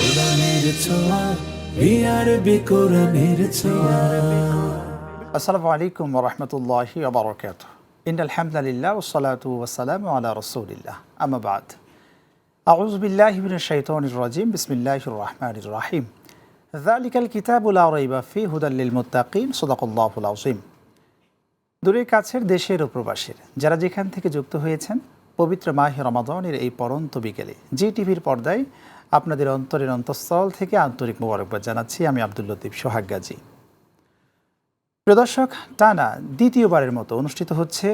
কোরআনের ছোঁয়া, বিআরবি কোরআনের ছোঁয়া। আসসালামু আলাইকুম ওয়া রাহমাতুল্লাহি ওয়া বারাকাতুহু। ইন্নাল হামদালিল্লাহ ওয়াসসালাতু ওয়াসসালামু আলা রাসূলিল্লাহ। আম্মা বা'দ। আউযু বিল্লাহি মিনাশ শাইতানির রাজীম। বিসমিল্লাহির রাহমানির রাহিম। যালিকাল কিতাবু লা রাইবা ফীহি হুদাল লিল মুত্তাকিন। সাদাকাল্লাহুল আযীম। দূরের কাছের দেশের ও প্রবাসের যারা যেখান থেকে যুক্ত হয়েছেন পবিত্র মাহে রমাদানের এই পরন্ত বিকেলে জি টিভির পর্দায় আপনাদের অন্তরের অন্তঃস্থল থেকে আন্তরিক মোবারকবাদ জানাচ্ছি। আমি আব্দুল লতিফ সোহাগ গাজী। প্রিয় দর্শক, টানা দ্বিতীয়বারের মতো অনুষ্ঠিত হচ্ছে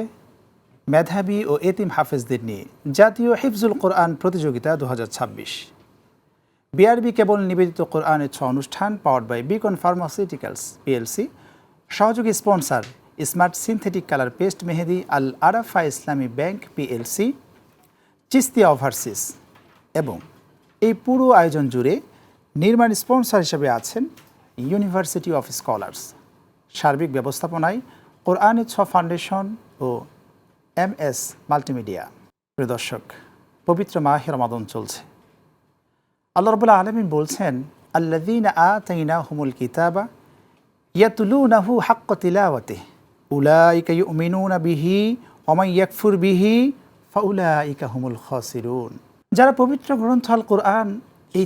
মেধাবী ও এতিম হাফেজদের নিয়ে জাতীয় হিফজুল কোরআন প্রতিযোগিতা 2026। বিআরবি কেবল নিবেদিত কোরআনের অনুষ্ঠান powered by Beacon Pharmaceuticals PLC, সহযোগী sponsor smart synthetic colour paste মেহেদি, আল আরাফা ইসলামী ব্যাংক পিএলসি, চিস্তিয়া ওভারসিস এবং এই পুরো আয়োজন জুড়ে নির্মাণ স্পন্সর হিসেবে আছেন ইউনিভার্সিটি অফ স্কলার্স। সার্বিক ব্যবস্থাপনায় কোরআনের ফাউন্ডেশন ও MS মাল্টিমিডিয়া। প্রিয় দর্শক, পবিত্র মাহে রমাদান চলছে। আল্লাহ রাব্বুল আলামিন বলছেন, আল্লাযীনা আতাইনাহুমুল কিতাবা ইয়াতলুনাহু হাক্কা তিলাওয়াতিহি উলাইকা ইউমিনুনা বিহি ওয়া মান ইয়াকফুর বিহি ফাউলাইকা হুমুল খাসিরুন। যারা পবিত্র গ্রন্থ আল কোরআন এই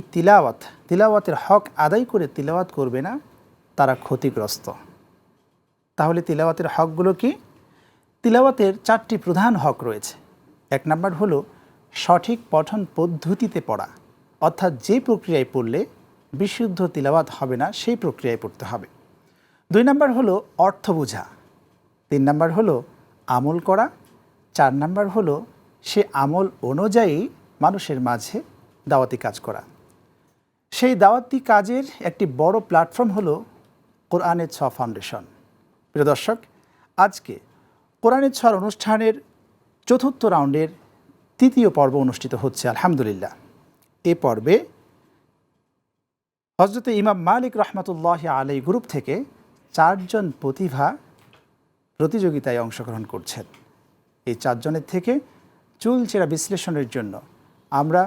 তিলাওয়াতের হক আদায় করে তিলাওয়াত করবে না, তারা ক্ষতিগ্রস্ত। তাহলে তিলাওয়াতের হকগুলো কি? তিলাওয়াতের 4টি প্রধান হক রয়েছে। 1 নম্বর হলো সঠিক পঠন পদ্ধতিতে পড়া, অর্থাৎ যে প্রক্রিয়ায় পড়লে বিশুদ্ধ তিলাওয়াত হবে না সেই প্রক্রিয়ায় পড়তে হবে। 2 নম্বর হলো অর্থ বোঝা। 3 নম্বর হলো আমল করা। 4 নম্বর হলো সে আমল অনুযায়ী মানুষের মাঝে দাওয়াতি কাজ করা। সেই দাওয়াতি কাজের একটি বড় প্ল্যাটফর্ম হলো কোরআনের ফাউন্ডেশন। প্রিয় দর্শক, আজকে কোরআনের অনুষ্ঠানের 4র্থ রাউন্ডের 3য় পর্ব অনুষ্ঠিত হচ্ছে আলহামদুলিল্লাহ। এ পর্বে হযরত ইমাম মালিক রহমাতুল্লাহি আলাইহি গ্রুপ থেকে 4 জন প্রতিভা প্রতিযোগিতায় অংশগ্রহণ করছেন। এই 4 জনের থেকে চুলচেরা বিশ্লেষণের জন্য আমরা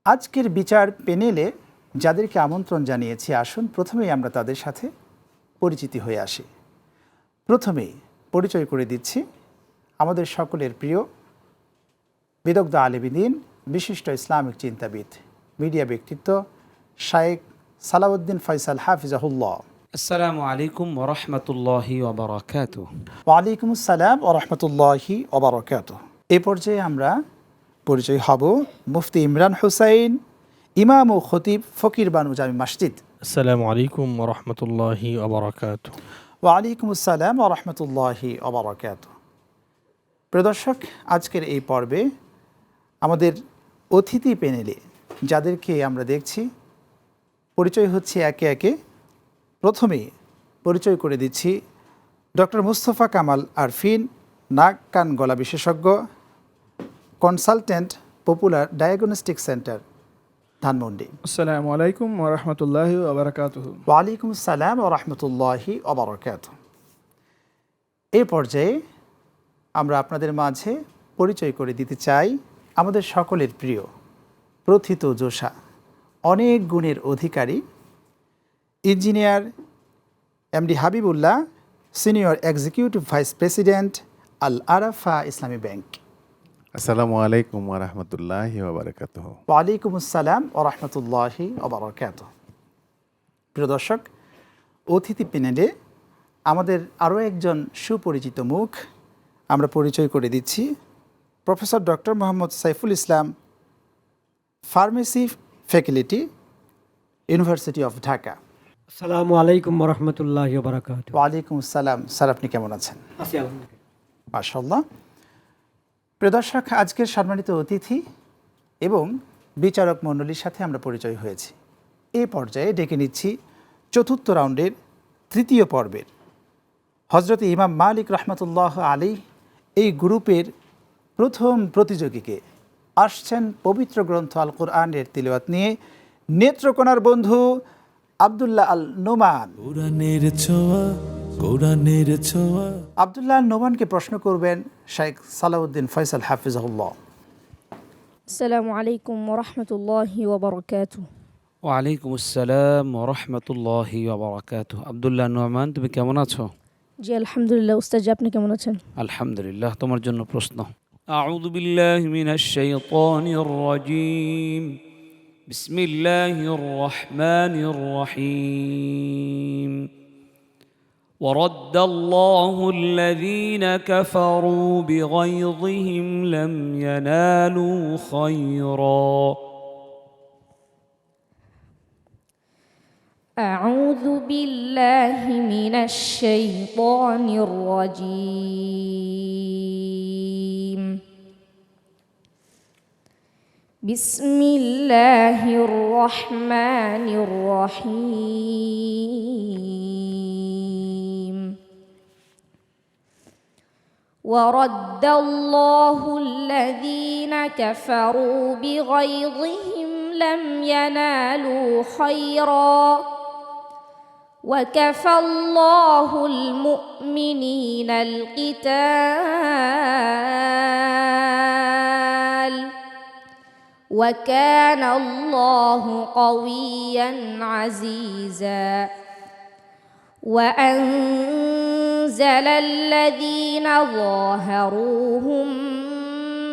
আজকের বিচার প্যানেলে যাদেরকে আমন্ত্রণ জানিয়েছি, আসুন প্রথমেই আমরা তাদের সাথে পরিচিতি হয়ে আসি। প্রথমেই পরিচয় করে দিচ্ছি আমাদের সকলের প্রিয় বিদগ্ধ আলেমদ্বীন, বিশিষ্ট ইসলামিক চিন্তাবিদ, মিডিয়া ব্যক্তিত্ব শায়েখ সালাউদ্দিন ফয়সাল হাফিজাহুল্লাহ। আসসালামু আলাইকুম ওয়া রাহমাতুল্লাহি ওয়া বারাকাতুহু। ওয়া আলাইকুম আসসালাম ওয়া রাহমাতুল্লাহি ওয়া বারাকাতুহু। এই পর্যায়ে আমরা পরিচয় হব মুফতি ইমরান হুসাইন, ইমাম ও খতিব ফকির বানু জামি মসজিদ। আসসালামু আলাইকুম ওয়া রাহমাতুল্লাহি ওয়া বারাকাতুহু। ওয়া আলাইকুম আসসালাম ওয়া রাহমাতুল্লাহি ওয়া বারাকাতুহু। প্রিয় দর্শক, আজকের এই পর্বে আমাদের অতিথি প্যানেলে যাদেরকে আমরা দেখছি পরিচয় হচ্ছে একে একে। প্রথমেই পরিচয় করে দিচ্ছি ডক্টর মুস্তফা কামাল আরফিন, নাক কান গলা বিশেষজ্ঞ, consultant, popular diagnostic centre, Dhanmondi. আসসালামু আলাইকুম ওয়া রাহমাতুল্লাহি ওয়া বারাকাতুহু। ওয়া আলাইকুম আসসালাম ওয়া রাহমাতুল্লাহি ওয়া বারাকাতুহু। এই পর্যায়ে আমরা আপনাদের মাঝে পরিচয় করে দিতে চাই আমাদের সকলের প্রিয় প্রথিত যোশা, অনেক গুণের অধিকারী engineer MD Habibullah, senior executive vice president, Al Arafah Islami Bank. আসসালামু আলাইকুম ওয়া রাহমাতুল্লাহি ওয়া বারাকাতুহু। ওয়া আলাইকুম আসসালাম ওয়া রাহমাতুল্লাহি ওয়া বারাকাতুহু। প্রিয় দর্শক, অতিথি প্যানেলে আমাদের আরও একজন সুপরিচিত মুখ আমরা পরিচয় করে দিচ্ছি professor doctor Mohammad Saiful Islam, pharmacy faculty, university of Dhaka. আসসালামু আলাইকুম ওয়া রাহমাতুল্লাহি ওয়া বারাকাতুহু। ওয়া আলাইকুম আসসালাম। স্যার, আপনি কেমন আছেন? আছি আলহামদুলিল্লাহ। মাশাআল্লাহ। প্রিয় দর্শক, আজকের সম্মানিত অতিথি এবং বিচারক মণ্ডলীর সাথে আমরা পরিচয় হয়েছি। এই পর্যায়ে ডেকে নিচ্ছি 4র্থ রাউন্ডের 3য় পর্বের হযরত ইমাম মালিক রহমাতুল্লাহ আলাইহি এই গ্রুপের প্রথম প্রতিযোগীকে। আসছেন পবিত্র গ্রন্থ আল কোরআনের তিলাওয়াত নিয়ে নেত্রকোনার বন্ধু আব্দুল্লাহ আল নোমান। কোরআনের ছোঁয়া, কোরআনের ছোঁয়া। আব্দুল্লাহ আল নোমানকে প্রশ্ন করবেন শাইখ সালাউদ্দিন ফয়সাল হাফিজাহুল্লাহ। আসসালামু আলাইকুম ওয়া রাহমাতুল্লাহি ওয়া বারাকাতুহু। ওয়ালাইকুম আসসালাম ওরহমতুল্লাহি ওবরাকাতুহ। আব্দুল্লাহ নোমান, তুমি কেমন আছো? জি আলহামদুলিল্লাহ। উস্তাদ জি, আপনি কেমন আছেন? আলহামদুলিল্লাহ। তোমার জন্য প্রশ্ন। আউযু বিল্লাহি মিনাশ শাইতানির রাজীম। বিসমিল্লাহির রহমানির রহিম। ورد الله الذين كفروا بغيظهم لم ينالوا خيرا. أعوذ بالله من الشيطان الرجيم. بسم الله الرحمن الرحيم. ورد الله الذين كفروا بغيظهم لم ينالوا خيرا وكفى الله المؤمنين القتال وكان الله قويا عزيزا. وأنزل الذين ظاهروهم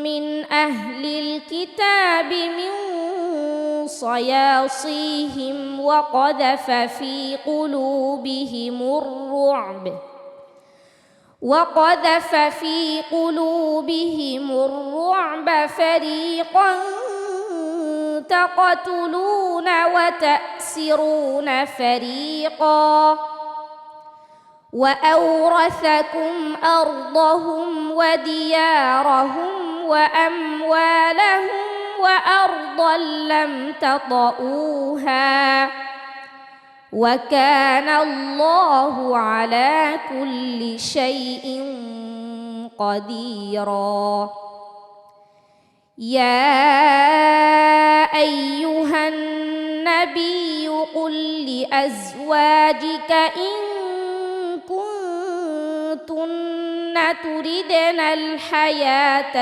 من أهل الكتاب من صياصيهم وقذف في قلوبهم الرعب فريقا تقتلون وتأسرون فريقا وأورثكم أرضهم وديارهم وأموالهم وأرضا لم تطئوها وكان الله على كل شيء قديرا. يا أيها النبي قل لأزواجك إن كنتن تردن الحياة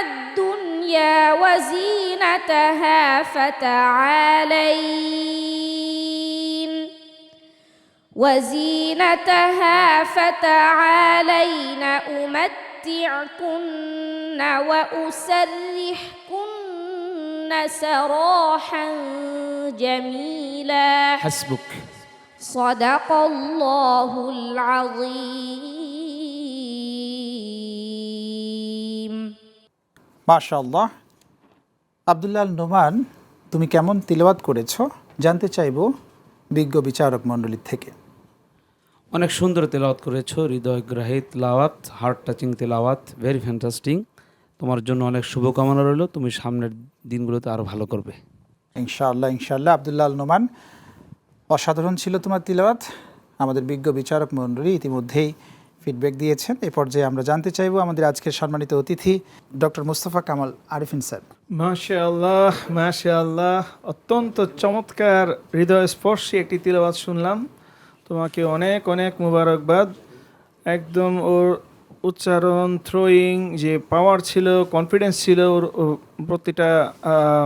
الدنيا وزينتها فتعالين أمتعكن وأسرحكن سراحا جميلا. حسبك. صدق الله العظيم. মাশাআল্লাহ। আব্দুল্লাহ নোমান, তুমি কেমন তিলাওয়াত করেছো জানতে চাইবো বিজ্ঞ বিচারক মণ্ডলীর থেকে। অনেক সুন্দর তেলাওয়াত করেছো, হৃদয়গ্রাহী তেলাওয়াত, হার্ট টাচিং তেলাওয়াত, ভেরি ফ্যান্টাস্টিং। তোমার জন্য অনেক শুভকামনা রইল, তুমি সামনের দিনগুলোতে আরও ভালো করবে ইনশাআল্লাহ ইনশাআল্লাহ। আব্দুল্লাহ নোমান, অসাধারণ ছিল তোমার তিলাওয়াত। আমাদের বিজ্ঞ বিচারক মণ্ডলী ইতিমধ্যেই ফিডব্যাক দিয়েছেন। এ পর্যায়ে আমরা জানতে চাইবো আমাদের আজকের সম্মানিত অতিথি ডক্টর মুস্তফা কামাল আরিফিন স্যার। মাশাআল্লাহ মাশাআল্লাহ, অত্যন্ত চমৎকার হৃদয়স্পর্শী একটি তিলাওয়াত শুনলাম। তোমাকে অনেক অনেক মুবারকবাদ। একদম ওর উচ্চারণ, থ্রোয়িং যে পাওয়ার ছিল, কনফিডেন্স ছিল ওর প্রতিটা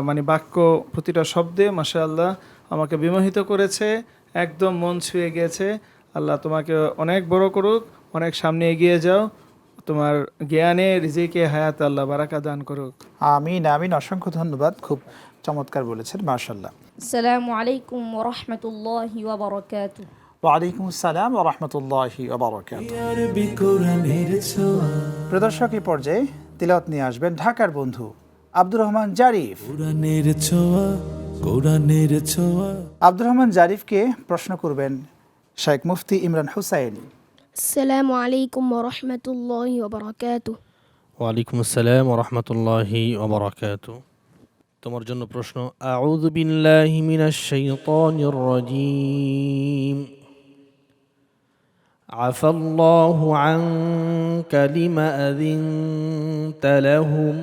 মানে বাক্য, প্রতিটা শব্দে মাশাআল্লাহ আমাকে বিমোহিত করেছে, একদম মন ছুঁয়ে গিয়েছে। আল্লাহ তোমাকে অনেক বড় করুক, অনেক সামনে এগিয়ে যাও, তোমার জ্ঞানে রিজিকে হায়াত আল্লাহ বারাকা দান করুক। আমিন আমিন। অসংখ্য ধন্যবাদ, খুব চমৎকার বলেছেন, মাশাআল্লাহ। আসসালামু আলাইকুম ওয়া রাহমাতুল্লাহি ওয়া বারাকাতুহু। ওয়ালাইকুম আসসালাম ওয়া রাহমাতুল্লাহি ওয়া বারাকাতুহু। আরবি কোরআনের ছোঁয়া, প্রদর্শক এই পর্যায়ে তিলাওয়াত নিয়ে আসবেন ঢাকার বন্ধু আব্দুর রহমান জারিফ। কোরআনের ছোঁয়া, কোরআনের ছোঁয়া। আব্দুর রহমান জারিফকে প্রশ্ন করবেন শেখ মুফতি ইমরান হুসাইন। আসসালামু আলাইকুম ওয়া রাহমাতুল্লাহি ওয়া বারাকাতুহু। ওয়ালাইকুম আসসালাম ওয়া রাহমাতুল্লাহি ওয়া বারাকাতুহু। তোমার জন্য প্রশ্ন। আউযু বিল্লাহি মিনাশ শাইতানির রাজীম। আফাল্লাহু আনকা লিমা আযিনতা লাহুম।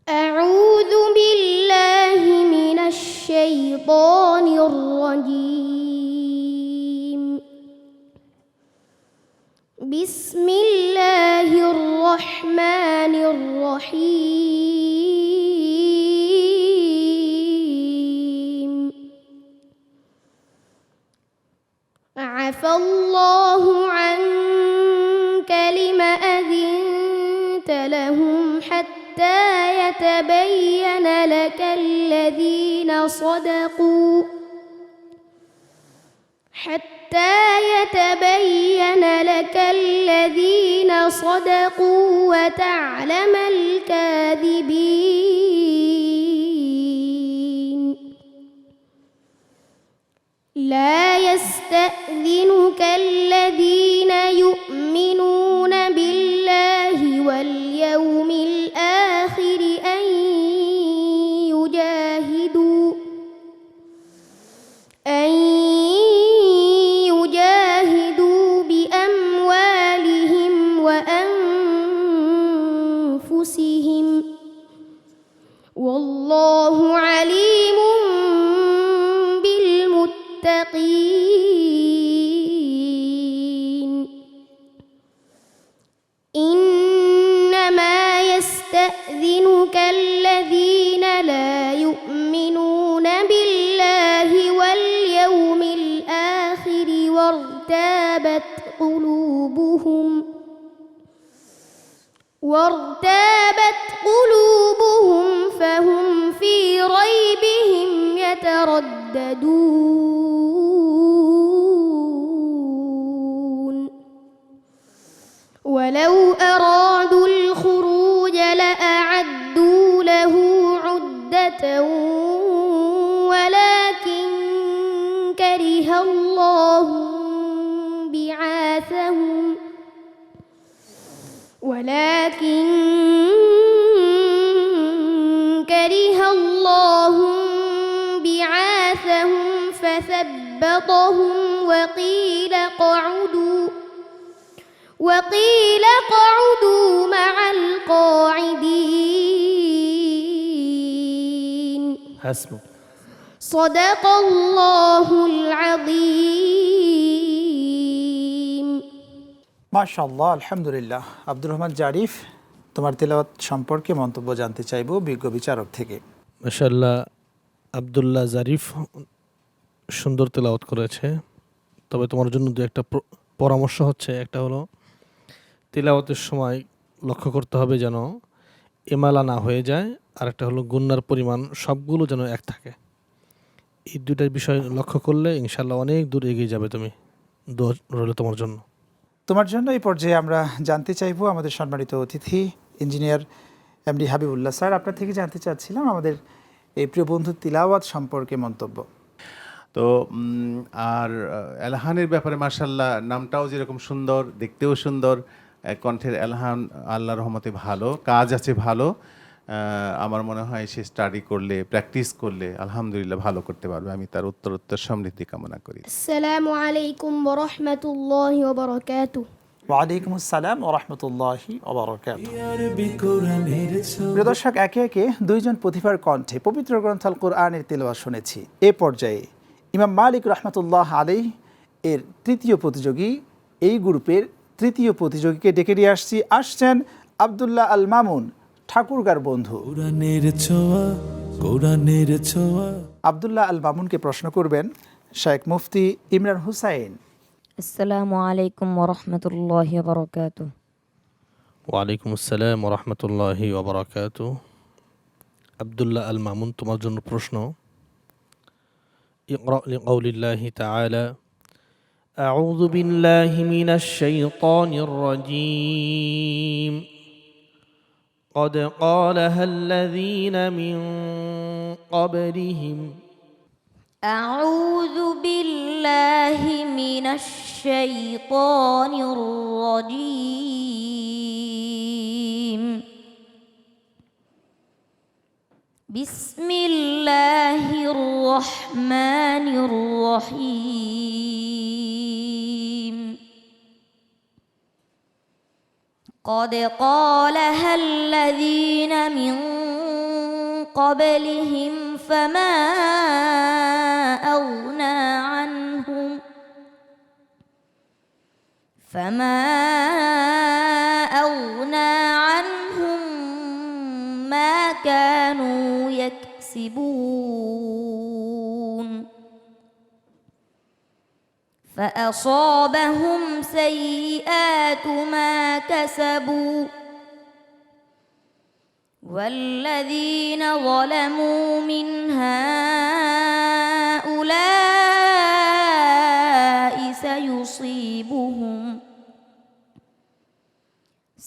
أعوذ بالله من الشيطان الرجيم. بسم الله الرحمن الرحيم عفى الله عنك لم أذنت لهم حتى يتبين لك الذين صدقوا وتعلم الكاذبين لا يستأذنك الذين يؤمنون بالله واليوم الآخر أن يجاهدوا بأموالهم وأنفسهم والله عليم بالمتقين إنما يستأذنك الذين لا يؤمنون بالله واليوم الآخر وارتابت قلوبهم فهم في ريبهم يترددون ولو أرادوا الخروج لأعدوا له عدة ولكن كره الله بعاثهم فثبطهم وقيل اقعدوا مع القاعدين حسبك صدق الله العظيم মাশাআল্লাহ, আলহামদুলিল্লাহ। আব্দুর রহমান জারিফ, তোমার তেলাওয়াত সম্পর্কে মন্তব্য জানতে চাইবো বিজ্ঞ বিচারক থেকে। মাশাআল্লাহ, আব্দুল্লাহ জারিফ সুন্দর তেলাওয়াত করেছে। তবে তোমার জন্য দু একটা পরামর্শ হচ্ছে, একটা হলো তেলাওয়াতের সময় লক্ষ্য করতে হবে যেন এমালা না হয়ে যায়, আর একটা হলো গুন্নার পরিমাণ সবগুলো যেন এক থাকে। এই দুইটার বিষয় লক্ষ্য করলে ইনশাআল্লাহ অনেক দূর এগিয়ে যাবে তুমি। দোয়া রইল তোমার জন্য। তোমার জন্য এই পর্যায়ে আমরা জানতে চাইবো আমাদের সম্মানিত অতিথি ইঞ্জিনিয়ার এমডি হাবিবুল্লাহ স্যার, আপনার থেকে জানতে চাচ্ছিলাম আমাদের এই প্রিয় বন্ধু তিলাওয়াত সম্পর্কে মন্তব্য। তো আর এলহানের ব্যাপারে মাশাআল্লাহ, নামটাও যেরকম সুন্দর, দেখতেও সুন্দর, কণ্ঠের এলহান আল্লাহর রহমতে ভালো, কাজ আছে ভালো। আমার মনে হয় সে স্টাডি করলে, প্র্যাকটিস করলে আলহামদুলিল্লাহ ভালো করতে পারবে। আমি তার উত্তরোত্তর সমৃদ্ধি কামনা করি। আসসালামু আলাইকুম ওয়া রাহমাতুল্লাহি ওয়া বারাকাতুহু। ওয়ালাইকুম আসসালাম ওয়া রাহমাতুল্লাহি ওয়া বারাকাতুহু। আরবি কোরআনের ছোঁয়া প্রিয় দর্শক, একে একে দুইজন প্রতিভার কণ্ঠে পবিত্র গ্রন্থ আল কোরআনের তিলাওয়াত শুনেছি। এ পর্যায়ে ইমাম মালিক রাহমাতুল্লাহ আলাইহি এর তৃতীয় প্রতিযোগী, এই গ্রুপের তৃতীয় প্রতিযোগীকে ডেকে নিয়ে আসছেন আব্দুল্লাহ আল মামুন, ঠাকুরগার বন্ধু। কোরআনের ছোঁয়া। আব্দুল্লাহ আল মামুনকে প্রশ্ন করবেন শেখ মুফতি ইমরান হুসাইন। আসসালামু আলাইকুম ওয়া রাহমাতুল্লাহি ওয়া বারাকাতুহু। ওয়ালাইকুম আসসালাম ওয়া রাহমাতুল্লাহি ওয়া বারাকাতুহু। আব্দুল্লাহ আল মামুন, তোমার জন্য প্রশ্ন। ইকরা লিকাউলিল্লাহি তাআলা আউযু বিল্লাহি মিনাশ শাইতানির রাজীম قد قالها الذين من قبلهم أعوذ بالله من الشيطان الرجيم بسم الله الرحمن الرحيم قد قالها الذين من قبلهم فما فما أغنى عنهم ما كانوا يكسبون فأصابهم سيئات ما كسبوا والذين ظلموا من هؤلاء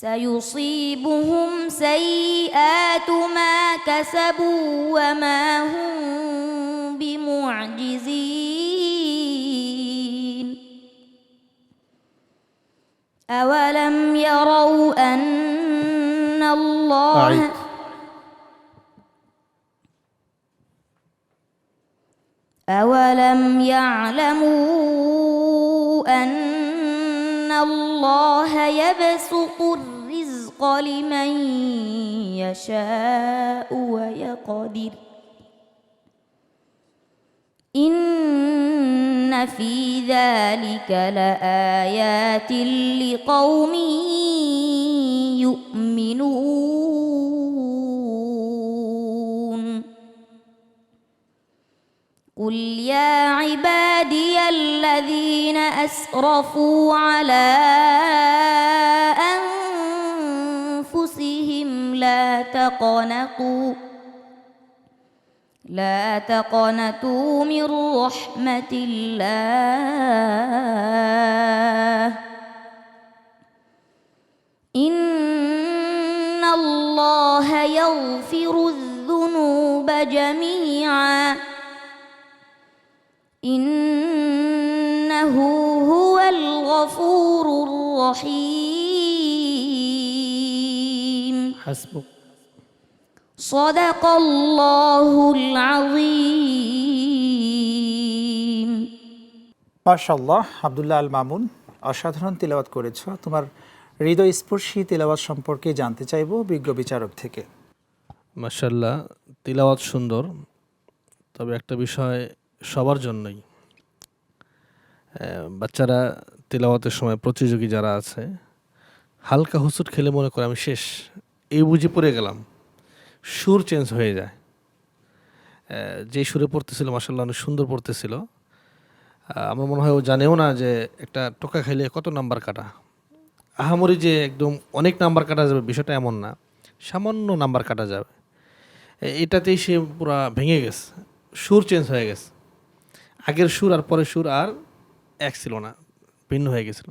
سيصيبهم سيئات ما كسبوا وما هم بمعجزين أولم يروا أن الله أولم يعلموا أن الله يبسط الرزق لمن يشاء ويقدر إن في ذلك لآيات لقوم يؤمنون قل يا عبادي الذين أسرفوا على أنفسهم لا تقنطوا من رحمة الله إن الله يغفر الذنوب جميعا إنه هو الغفور الرحيم حسبك صدق الله العظيم মাশাআল্লাহ আব্দুল্লাহ আল মামুন, অসাধারণ তিলাওয়াত করেছো। তোমার হৃদয়স্পর্শী তিলাওয়াত সম্পর্কে জানতে চাইবো বিজ্ঞ বিচারক থেকে। মাশাআল্লাহ, তিলাওয়াত সুন্দর, তবে একটা বিষয় সবার জন্যই। বাচ্চারা তিলাওয়াতের সময় প্রতিযোগী যারা আছে, হালকা হুসুট খেলে মনে করে আমি শেষ, এই বুঝে পড়ে গেলাম, সুর চেঞ্জ হয়ে যায়। যে সুরে পড়তেছিল মাশাআল্লাহ অনেক সুন্দর পড়তেছিল, আমার মনে হয় ও জানেও না যে একটা টোকা খাইলে কত নাম্বার কাটা। আহামরি যে একদম অনেক নাম্বার কাটা যাবে বিষয়টা এমন না, সামান্য নাম্বার কাটা যাবে। এটাতেই সে পুরা ভেঙে গেছে, সুর চেঞ্জ হয়ে গেছে। আগের সুর আর পরের সুর আর এক ছিল না, ভিন্ন হয়ে গেছিল।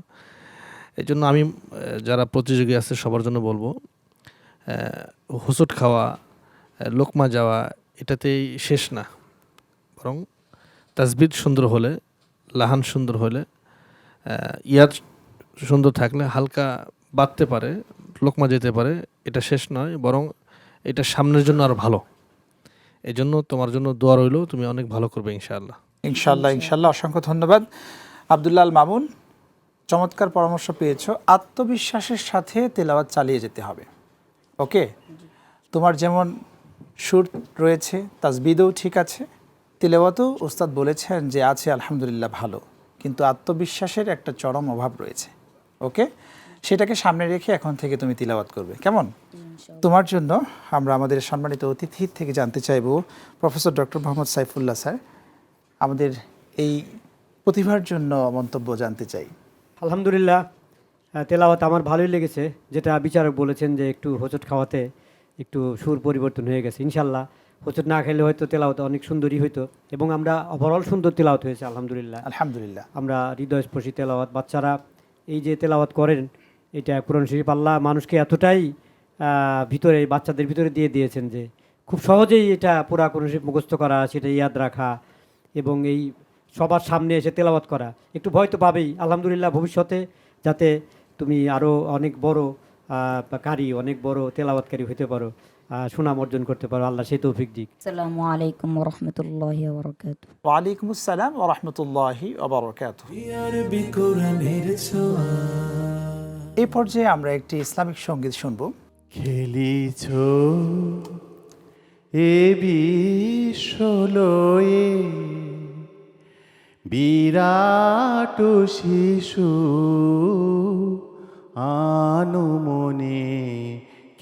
এই জন্য আমি যারা প্রতিযোগী আছে সবার জন্য বলবো, হুসুট খাওয়া, লোকমা যাওয়া এটাতেই শেষ না, বরং তাসবিদ সুন্দর হলে, লাহান সুন্দর হলে, ইয়াদ সুন্দর থাকলে হালকা বাঁধতে পারে, লোকমা যেতে পারে, এটা শেষ নয়, বরং এটা সামনের জন্য আরও ভালো। এই জন্য তোমার জন্য দোয়া রইল, তুমি অনেক ভালো করবে ইনশাআল্লাহ। ইনশাআল্লাহ অসংখ্য ধন্যবাদ আব্দুল্লাহ আল মামুন, চমৎকার পরামর্শ পেয়েছো। আত্মবিশ্বাসের সাথে তেলাওয়াত চালিয়ে যেতে হবে। ওকে, তোমার যেমন সুর রয়েছে, তাসবিদও ঠিক আছে, তিলাওয়াতও উস্তাদ বলেছেন যে আছে আলহামদুলিল্লাহ ভালো, কিন্তু আত্মবিশ্বাসের একটা চরম অভাব রয়েছে। ওকে, সেটাকে সামনে রেখে এখন থেকে তুমি তিলাওয়াত করবে, কেমন? তোমার জন্য আমরা আমাদের সম্মানিত অতিথির থেকে জানতে চাইব, professor doctor Mohammad Saifullah sir, আমাদের এই প্রতিভার জন্য মন্তব্য জানতে চাই। আলহামদুলিল্লাহ, তেলাওয়াত আমার ভালোই লেগেছে। যেটা বিচারক বলেছেন যে একটু হোঁচট খাওয়াতে একটু সুর পরিবর্তন হয়ে গেছে। ইনশাল্লাহ হোঁচট না খেলে হয়তো তেলাওয়াত অনেক সুন্দরই হইতো, এবং আমরা ওভারঅল সুন্দর তেলাওয়াত হয়েছে আলহামদুলিল্লাহ। আলহামদুলিল্লাহ, আমরা হৃদয়স্পর্শী তেলাওয়াত, বাচ্চারা এই যে তেলাওয়াত করেন, এটা কোরআন শরীফ আল্লাহ মানুষকে এতটাই ভিতরে, বাচ্চাদের ভিতরে দিয়ে দিয়েছেন যে খুব সহজেই এটা পুরা কোরআন শরীফ মুখস্থ করা, সেটা ইয়াদ রাখা, এবং এই সবার সামনে এসে তেলাওয়াত করা। একটু ভয় তো পাবেই, আলহামদুলিল্লাহ ভবিষ্যতে যাতে তুমি আরও অনেক বড় কারি, অনেক বড় তেলাওয়াতকারী হতে পারো, সুনাম অর্জন করতে পারো, আল্লাহ সেই তৌফিক দিক। আসসালামু আলাইকুম ওয়া রাহমাতুল্লাহি ওয়া বারাকাতুহু। ওয়া আলাইকুম আসসালাম ওয়া রাহমাতুল্লাহি ওয়া বারাকাতুহু। আরবি কোরআনের ছোঁয়া, এই পর্যায়ে আমরা একটি ইসলামিক সঙ্গীত শুনব। খেলিছ এ বিশ্বলয়ে বিরাট শিশু আনুমনে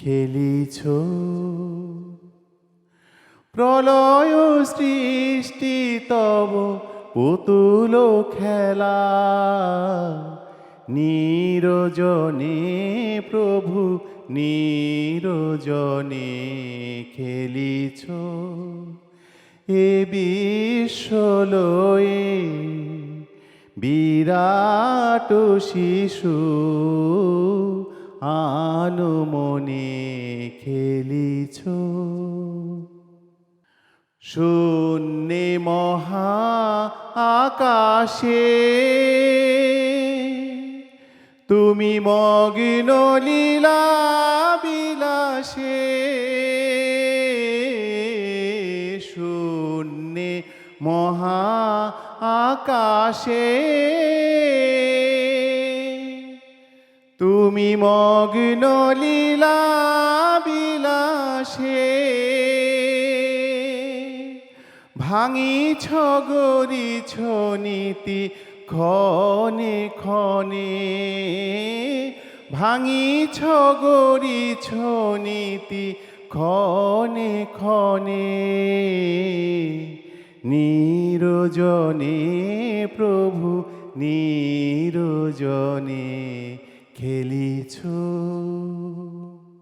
খেলিছ, প্রলয় সৃষ্টি তব পুতুল খেলা, নিরজনে প্রভু নিরজনে খেলিছ, এ বিশ্বলয়ে বিরাট শিশু আনুমনে খেলিছ। শূন্যে মহা আকাশে তুমি মগ্ন লীলা বিলাসে, শূন্যে মহা আকাশে তুমি মগ্ন লীলা বিলাসে, ভাঙিছ গরিছ নীতি ক্ষণে ক্ষণে, ভাঙিছ গরিছ নীতি ক্ষণে ক্ষণে, নিরজনে প্রভু নিরজনে খেলিছ।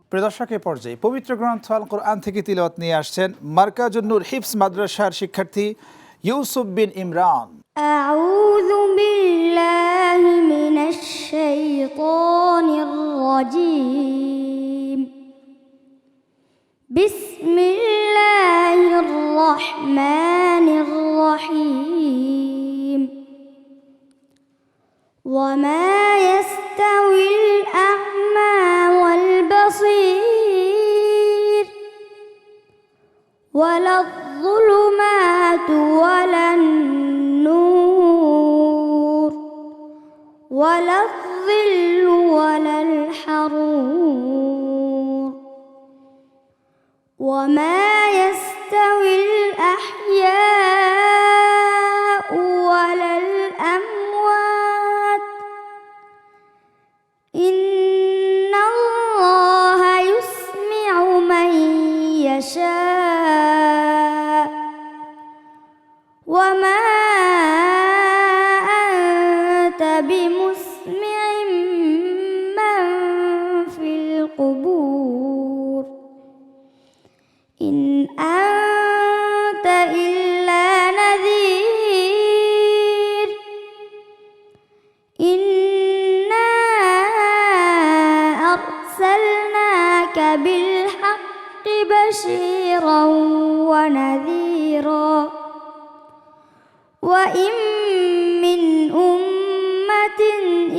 প্রিয় দর্শক, এ পর্যায়ে পবিত্র গ্রন্থ আল কোরআন থেকে তিলাওয়াত নিয়ে আসছেন মার্কাজুন নূর হিফজ মাদ্রাসার শিক্ষার্থী ইউসুফ বিন ইমরান। أعوذ بالله من الشيطان الرجيم. بسم الله الرحمن الرحيم. وما يستوي الأعمى والبصير ولا الظلمات ولا النور ولا الظل ولا الحرور وما يستوي الأحياء ولا الأموات إن الله يسمع من يشاء وما أنت بمسمع من في القبور إن أنت إلا نذير إنا أرسلناك بالحق بشيرا ونذيرا وإن من أمة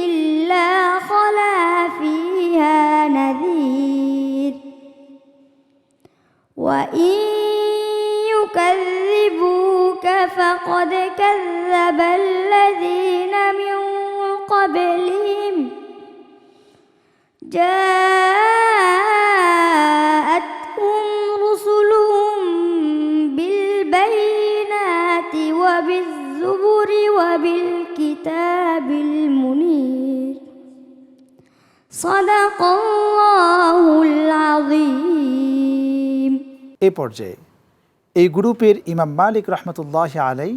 إلا خلا فيها نذير وإن يكذبوك فقد كذب الذين من قبلهم جاءتهم رسلهم بالبينات وبالزبر وبالكتاب المنير صدق الله العظيم. এই পর্যায়ে এই গ্রুপের ইমাম মালিক রহমতুল্লাহ আলাই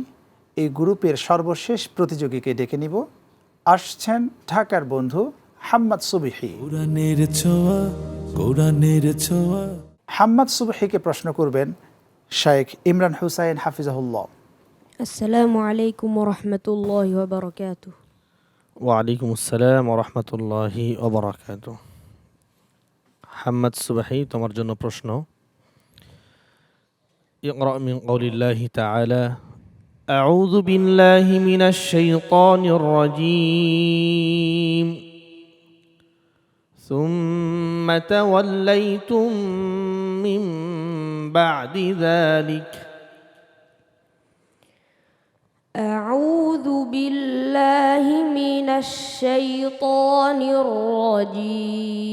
এই গ্রুপের সর্বশেষ প্রতিযোগীকে ডেকে নিব। আসছেন ঢাকার বন্ধু হাম্মাদ সুবহি। কোরআনের ছোঁয়া, কোরআনের ছোঁয়া। হাম্মাদ সুবহিকে প্রশ্ন করবেন শাইখ ইমরান হুসাইন হাফিজাহুল্লাহ। আসসালামু আলাইকুম ওয়া রাহমাতুল্লাহি ওয়া বারাকাতুহু। ওয়ালাইকুম আসসালাম ওয়া রাহমাতুল্লাহি ওয়া বারাকাতুহু। হাম্মাদ সুবহি, তোমার জন্য প্রশ্ন। ইকরা মিন কওলিল্লাহি তাআলা আউযু বিল্লাহি মিনাশ শাইতানির রাজীম সুম্মা তাওয়াল্লাইতুম মিন বা'দি যালিক। أعوذ بالله من الشيطان الرجيم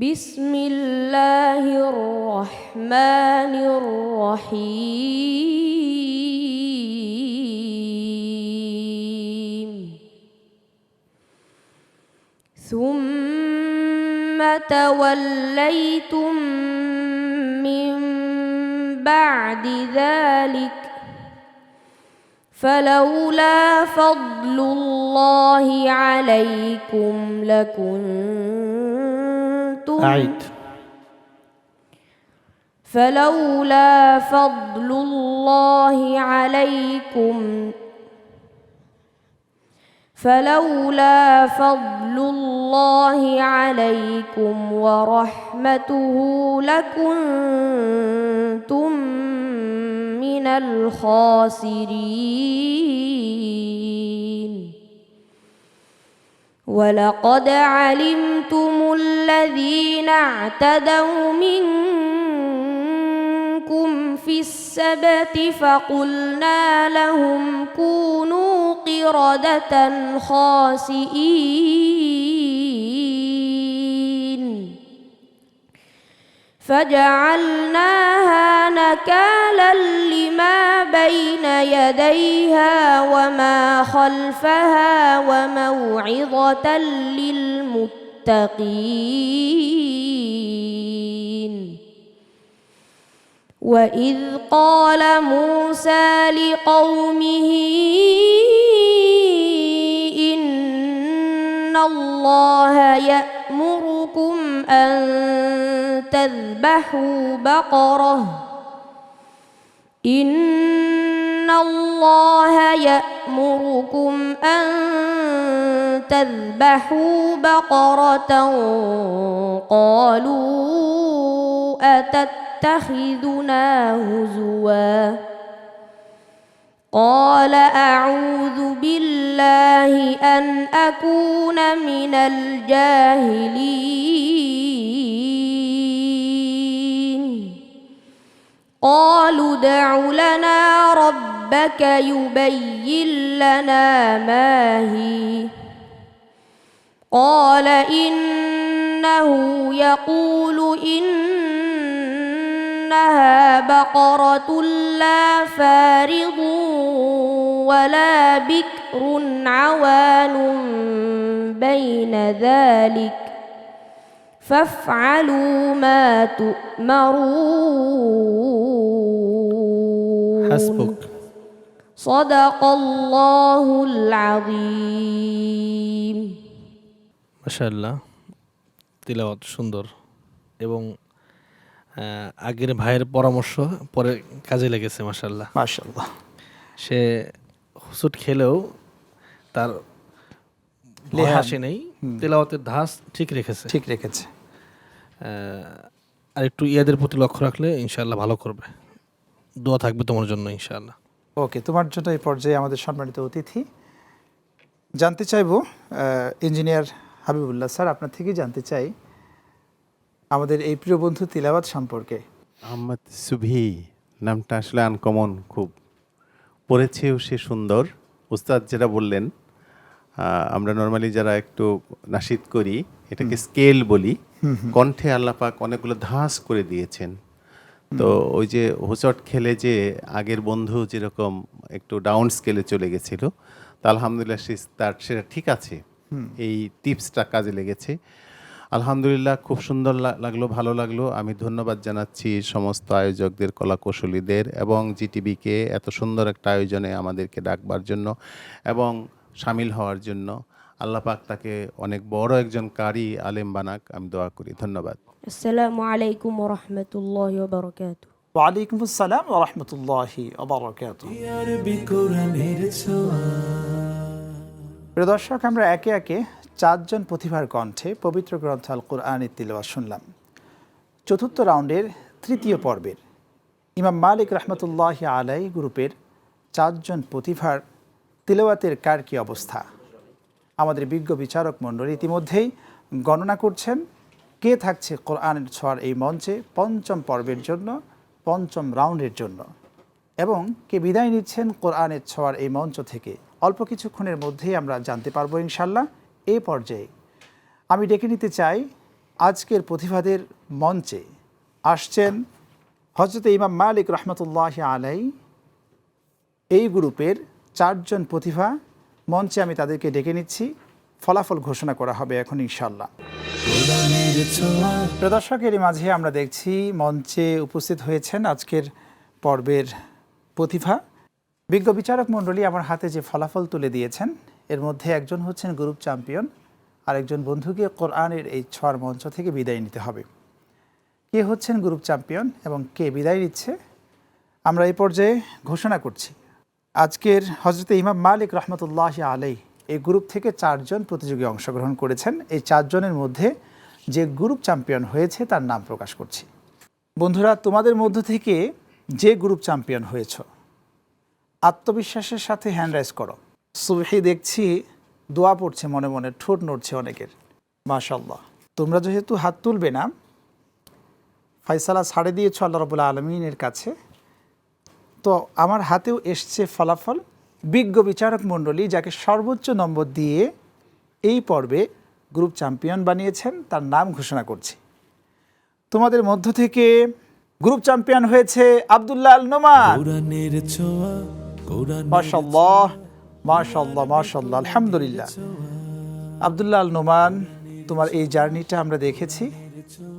بسم الله الرحمن الرحيم ثم توليتم من بعد ذلك فلولا فضل الله عليكم لكنتم أعيد. فلولا فضل الله عليكم ورحمته لكنتم من الخاسرين ولقد علمتم الذين اعتدوا منكم في السبت فقلنا لهم كونوا قردة خاسئين فجعلناها نكالا لما بين يديها وما خلفها وموعظة للمتقين وإذ قال موسى لقومه إن الله يأمركم أن تذبحوا بقرة إن الله يأمركم أن تذبحوا بقرة قالوا أتتخذنا هزوا قال أعوذ بالله أن أكون من الجاهلين قالوا ادع لنا ربك يبين لنا ما هي قال إنه يقول إنها بقرة لا فارض ولا بكر عوان بين ذلك فافعلوا ما تؤمرون حسبك. صدق الله العظيم মাশাআল্লাহ, তিলাওয়াত সুন্দর এবং আগের ভাইয়ের পরামর্শ পরে কাজে লেগেছে মাশাআল্লাহ। মাশাআল্লাহ। সে হুসুট খেলেও তার ভয় আসে নেই, তেলাওয়াতের ধাঁচ ঠিক রেখেছে। আর একটু ইয়াদের প্রতি লক্ষ্য রাখলে ইনশাআল্লাহ ভালো করবে। দোয়া থাকবে তোমার জন্য ইনশাআল্লাহ। ওকে, তোমার জন্য এই পর্যায়ে আমাদের সম্মানিত অতিথি জানতে চাইবো, ইঞ্জিনিয়ার হাবিবুল্লাহ স্যার, আপনার থেকেই জানতে চাই আমাদের এই প্রিয় বন্ধু তিলাওয়াত সম্পর্কে। আহমদ সুবহি নামটা আসলে আনকমন, খুব পড়েছেও সে সুন্দর। উস্তাদ যেটা বললেন, আমরা নর্মালি যারা একটু নাশিদ করি এটাকে স্কেল বলি, কণ্ঠে আল্লাহ পাক অনেকগুলো ধাঁচ করে দিয়েছেন। তো ওই যে হোঁচট খেলে যে আগের বন্ধু যেরকম একটু ডাউন স্কেলে চলে গেছিল, তা আলহামদুলিল্লাহ সেটা ঠিক আছে, এই টিপসটা কাজে লেগেছে। আলহামদুলিল্লাহ, খুব সুন্দর লাগলো, ভালো লাগলো। আমি ধন্যবাদ জানাচ্ছি সমস্ত আয়োজকদের, কলাকৌশলীদের এবং জিটিভিকে এত সুন্দর একটা আয়োজনে আমাদেরকে ডাকবার জন্য এবং সামিল হওয়ার জন্য। আল্লাহ পাক তাকে অনেক বড় একজন কারি আলেম বানাক, আমি দোয়া করি। ধন্যবাদ। আসসালামু আলাইকুম ওয়া রাহমাতুল্লাহি ওয়া বারাকাতুহু। ওয়া আলাইকুম আসসালাম ওয়া রাহমাতুল্লাহি ওয়া বারাকাতুহু। আরবি কোরআনের ছোঁয়া। প্রিয় দর্শক, আমরা একে একে 4 জন প্রতিভার কণ্ঠে পবিত্র গ্রন্থ আল কোরআনের তিলাওয়াত শুনলাম। চতুর্থ রাউন্ডের তৃতীয় পর্বের ইমাম মালিক রহমতুল্লাহি আলাই গ্রুপের 4 জন প্রতিভার তিলাওয়াতের কার কী অবস্থা, আমাদের বিজ্ঞ বিচারক মণ্ডলী ইতিমধ্যেই গণনা করছেন কে থাকছে কোরআনের ছোঁয়ার এই মঞ্চে পঞ্চম পর্বের জন্য, পঞ্চম রাউন্ডের জন্য, এবং কে বিদায় নিচ্ছেন কোরআনের ছোঁয়ার এই মঞ্চ থেকে। অল্প কিছুক্ষণের মধ্যেই আমরা জানতে পারবো ইনশাল্লাহ। এই পর্যায়ে আমি ডেকে নিতে চাই আজকের প্রতিভাদের মঞ্চে আসছেন হজরত ইমাম মালিক রহমতুল্লাহ আলাই। এই গ্রুপের 4 জন প্রতিভা মঞ্চে আমি তাদেরকে ডেকে নিচ্ছি। ফলাফল ঘোষণা করা হবে এখন ইনশাআল্লাহ। কোরআনের ছোঁয়া প্রদর্শকের মাঝে আমরা দেখছি মঞ্চে উপস্থিত হয়েছেন আজকের পর্বের প্রতিভা। বিজ্ঞ বিচারক মণ্ডলী আমার হাতে যে ফলাফল তুলে দিয়েছেন এর মধ্যে একজন হচ্ছেন গ্রুপ চ্যাম্পিয়ন, আরেকজন বন্ধুকে কোরআনের এই ছোঁয়ার মঞ্চ থেকে বিদায় নিতে হবে। কে হচ্ছেন গ্রুপ চ্যাম্পিয়ন এবং কে বিদায় নিচ্ছে আমরা এই পর্যায়ে ঘোষণা করছি। আজকের হজরত ইমাম মালিক রহমতুল্লাহ আলাই এই গ্রুপ থেকে 4 জন প্রতিযোগী অংশগ্রহণ করেছেন। এই 4 জনের মধ্যে যে গ্রুপ চ্যাম্পিয়ন হয়েছে তার নাম প্রকাশ করছি। বন্ধুরা, তোমাদের মধ্য থেকে যে গ্রুপ চ্যাম্পিয়ন হয়েছ আত্মবিশ্বাসের সাথে হ্যান্ড রাইজ করো। সুবহি দেখছি দোয়া পড়ছে, মনে মনে ঠোঁট নড়ছে অনেকের। মাশাআল্লাহ। তোমরা যেহেতু হাত তুলবে না, ফায়সালা ছাড়ে দিয়েছ আল্লাহ রাব্বুল আলামিনের কাছে, তো আমার হাতেও এসছে ফলাফল। বিজ্ঞ বিচারক মণ্ডলী যাকে সর্বোচ্চ নম্বর দিয়ে এই পর্বে গ্রুপ চ্যাম্পিয়ন বানিয়েছেন তার নাম ঘোষণা করছি। তোমাদের মধ্য থেকে গ্রুপ চ্যাম্পিয়ন হয়েছে আব্দুল্লাহ আল নোমান। কোরআনের ছোঁয়া মাশাআল্লাহ, মাশাআল্লাহ, মাশাআল্লাহ, আলহামদুলিল্লাহ। আব্দুল্লাহ আল নোমান, তোমার এই জার্নিটা আমরা দেখেছি।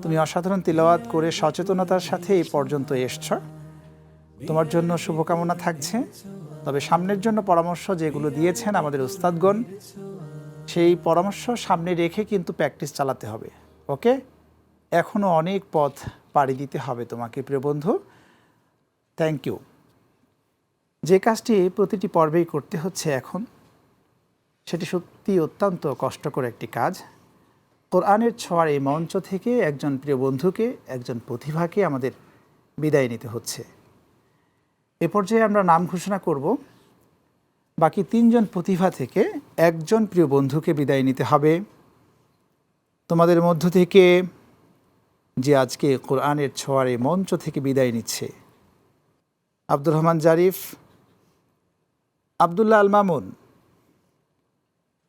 তুমি অসাধারণ তিলাওয়াত করে সচেতনতার সাথে এই পর্যন্ত এসছ। তোমার জন্য শুভকামনা থাকছে। তবে সামনের জন্য পরামর্শ যেগুলো দিয়েছেন আমাদের উস্তাদগণ, সেই পরামর্শ সামনে রেখে কিন্তু প্র্যাকটিস চালাতে হবে। ওকে, এখনও অনেক পথ পাড়ি দিতে হবে তোমাকে প্রিয় বন্ধু। Thank you. যে কাজটি প্রতিটি পর্বেই করতে হচ্ছে এখন, সেটি সত্যি অত্যন্ত কষ্টকর একটি কাজ। কোরআনের ছোঁয়ার এই মঞ্চ থেকে একজন প্রিয় বন্ধুকে, একজন প্রতিভাকে আমাদের বিদায় নিতে হচ্ছে। এ পর্যায়ে আমরা নাম ঘোষণা করব। বাকি 3 জন প্রতিভা থেকে একজন প্রিয় বন্ধুকে বিদায় নিতে হবে। তোমাদের মধ্য থেকে যে আজকে কোরআনের ছোঁয়ার এই মঞ্চ থেকে বিদায় নিচ্ছে আব্দুর রহমান জারিফ, আব্দুল্লাহ আল মামুন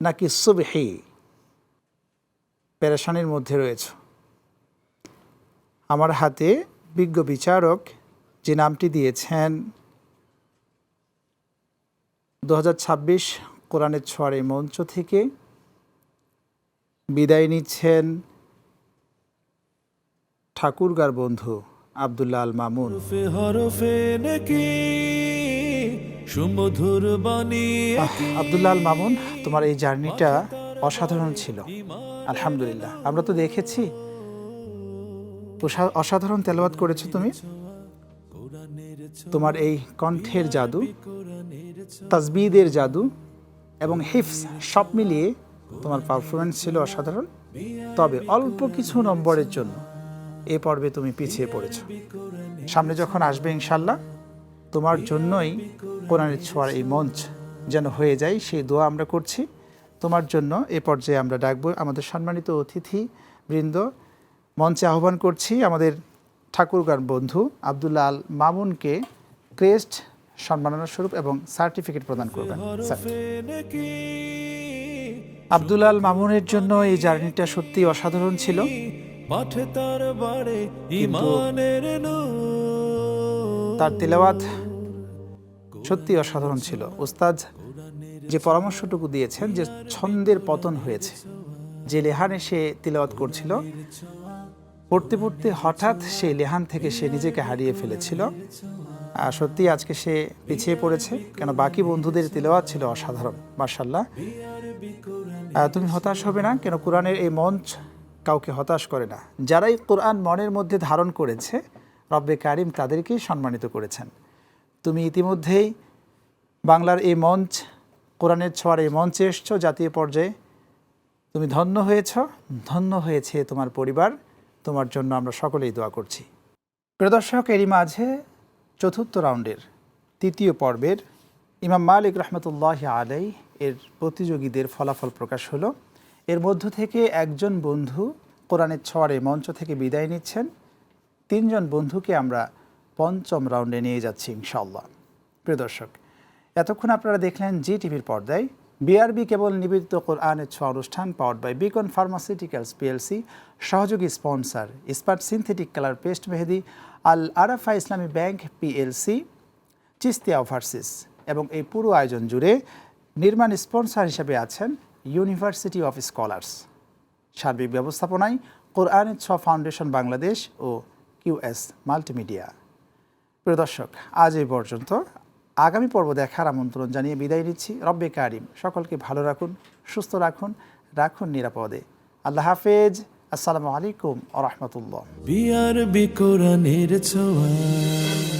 নাকি সুবহি, পেরেশানির মধ্যে রয়েছে। আমার হাতে বিজ্ঞ বিচারক যে নামটি দিয়েছেন 2026 কোরআনের ছোঁয়ার এই মঞ্চ থেকে বিদায় নিচ্ছেন ঠাকুরগার বন্ধু আব্দুল্লাহ আল মামুন। হরফে হরফে নাকি সুমধুর বাণী আব্দুল্লাহ আল মামুন, তোমার এই জার্নিটা অসাধারণ ছিল। আলহামদুলিল্লাহ, আমরা তো দেখেছি অসাধারণ তেলাওয়াত করেছো তুমি। তোমার এই কণ্ঠের জাদু, তাসবিদের জাদু এবং হিফজ সব মিলিয়ে তোমার পারফরমেন্স ছিল অসাধারণ। তবে অল্প কিছু নম্বরের জন্য এ পর্বে তুমি পিছিয়ে পড়েছ। সামনে যখন আসবে ইনশাল্লাহ তোমার জন্যই কোরআনের ছোঁয়ার এই মঞ্চ যেন হয়ে যায়, সেই দোয়া আমরা করছি তোমার জন্য। এ পর্যায়ে আমরা ডাকবো আমাদের সম্মানিত অতিথি বৃন্দ, মঞ্চে আহ্বান করছি আমাদের ঠাকুরগার বন্ধু আব্দুল্লাহ আল মামুনকে ক্রেস্ট সম্মাননা স্বরূপ এবং সার্টিফিকেট প্রদান করবেন। আব্দুল্লাহ আল মামুনের জন্য এই জার্নিটা সত্যি অসাধারণ ছিল। তার তিলাওয়াত সত্যি অসাধারণ ছিল। উস্তাদ যে পরামর্শটুকু দিয়েছেন, যে ছন্দের পতন হয়েছে, যে লেহানে সে তিলাওয়াত করছিল, পড়তে পড়তে হঠাৎ সেই লেহান থেকে সে নিজেকে হারিয়ে ফেলেছিল। সত্যি আজকে সে পিছিয়ে পড়েছে, কেন বাকি বন্ধুদের তিলাওয়াত ছিল অসাধারণ। মাশাআল্লাহ, তুমি হতাশ হবে না, কেন কোরআনের এই মঞ্চ কাউকে হতাশ করে না। যারাই কোরআন মনের মধ্যে ধারণ করেছে রব্বে কারিম তাদেরকেই সম্মানিত করেছেন। তুমি ইতিমধ্যেই বাংলার এই মঞ্চ, কোরআনের ছোঁয়ার এই মঞ্চে এসছো জাতীয় পর্যায়ে। তুমি ধন্য হয়েছ, ধন্য হয়েছে তোমার পরিবার। তোমার জন্য আমরা সকলেই দোয়া করছি। প্রিয় দর্শক, এরই মাঝে চতুর্থ রাউন্ডের 3য় পর্বের ইমাম মালিক রহমতুল্লাহ আলাই এর প্রতিযোগীদের ফলাফল প্রকাশ হলো। এর মধ্য থেকে একজন বন্ধু কোরআনের ছোঁয়ার এই মঞ্চ থেকে বিদায় নিচ্ছেন। 3 জন বন্ধুকে আমরা 5ম রাউন্ডে নিয়ে যাচ্ছি ইনশাআল্লাহ। প্রিয় দর্শক, এতক্ষণ আপনারা দেখলেন জি টিভির পর্দায় বিআরবি কেবল নিবেদিত কোরআনের ছোঁয়া অনুষ্ঠান powered by Beacon Pharmaceuticals PLC, সহযোগী স্পন্সর স্পার্ট সিনথেটিক কালার পেস্ট মেহেদি, আল আরাফা ইসলামী ব্যাংক পিএলসি, চিস্তিয়া ওভারসিস এবং এই পুরো আয়োজন জুড়ে নির্মাণ স্পন্সর হিসেবে আছেন ইউনিভার্সিটি অফ স্কলার্স। সার্বিক ব্যবস্থাপনায় কোরআনের ছোঁয়া ফাউন্ডেশন বাংলাদেশ ও কিউএস মাল্টিমিডিয়া। প্রিয় দর্শক, আজ এই পর্যন্ত। আগামী পর্ব দেখার আমন্ত্রণ জানিয়ে বিদায় নিচ্ছি। রব্বে কারিম সকলকে ভালো রাখুন, সুস্থ রাখুন, রাখুন নিরাপদে। আল্লাহ হাফেজ। আসসালামু আলাইকুম ওয়া রাহমাতুল্লাহ। বিআরবি কোরআনের ছোঁয়া।